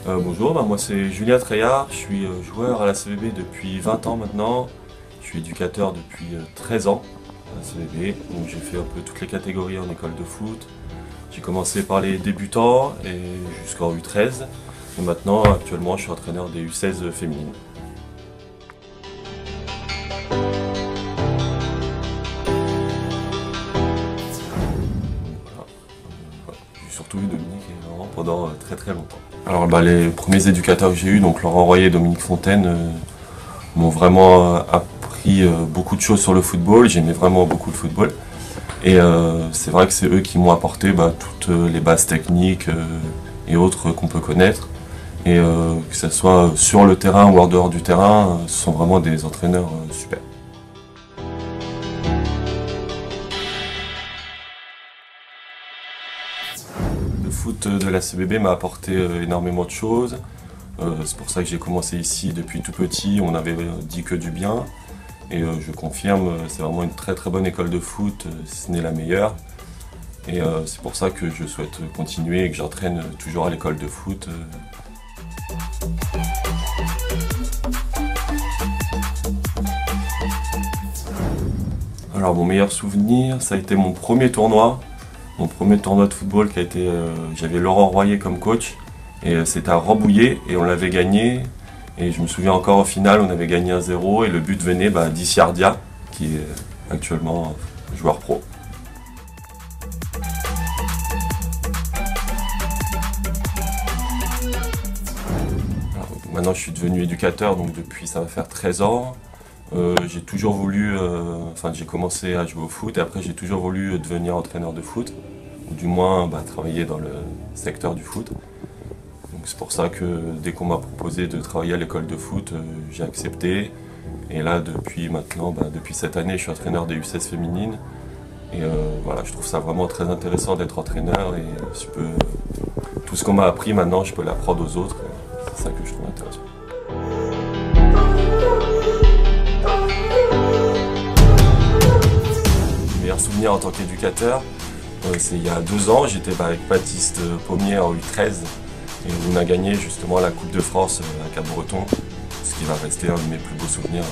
Bonjour, moi c'est Julien Treillard, je suis joueur à la CVB depuis 20 ans maintenant. Je suis éducateur depuis 13 ans à la CVB, donc j'ai fait un peu toutes les catégories en école de foot. J'ai commencé par les débutants et jusqu'en U13. Et maintenant, actuellement, je suis entraîneur des U16 féminines. J'ai surtout eu Dominique et Laurent pendant très longtemps. Alors les premiers éducateurs que j'ai eus, donc Laurent Royer et Dominique Fontaine, m'ont vraiment appris beaucoup de choses sur le football. J'aimais vraiment beaucoup le football. Et c'est vrai que c'est eux qui m'ont apporté toutes les bases techniques et autres qu'on peut connaître. Et que ce soit sur le terrain ou en dehors du terrain, ce sont vraiment des entraîneurs super. Le foot de la CVB m'a apporté énormément de choses. C'est pour ça que j'ai commencé ici depuis tout petit, on n'avait dit que du bien. Et je confirme, c'est vraiment une très bonne école de foot, si ce n'est la meilleure. Et c'est pour ça que je souhaite continuer et que j'entraîne toujours à l'école de foot. Alors mon meilleur souvenir, ça a été mon premier tournoi. Mon premier tournoi de football qui a été, j'avais Laurent Royer comme coach. Et c'était à Rambouillet et on l'avait gagné. Et je me souviens encore au final, on avait gagné 1-0 et le but venait d'Issiardia, qui est actuellement joueur pro. Alors, maintenant je suis devenu éducateur, donc depuis ça va faire 13 ans. J'ai toujours voulu, j'ai commencé à jouer au foot et après j'ai toujours voulu devenir entraîneur de foot, ou du moins travailler dans le secteur du foot. C'est pour ça que dès qu'on m'a proposé de travailler à l'école de foot, j'ai accepté. Et là, depuis maintenant, depuis cette année, je suis entraîneur des U16 féminines. Et voilà, je trouve ça vraiment très intéressant d'être entraîneur. Et tout ce qu'on m'a appris maintenant, je peux l'apprendre aux autres. C'est ça que je trouve intéressant. Mes meilleurs souvenirs en tant qu'éducateur, c'est il y a 2 ans, j'étais avec Baptiste Pommier en U13. Et on a gagné justement la Coupe de France à Cap-Breton, ce qui va rester un de mes plus beaux souvenirs.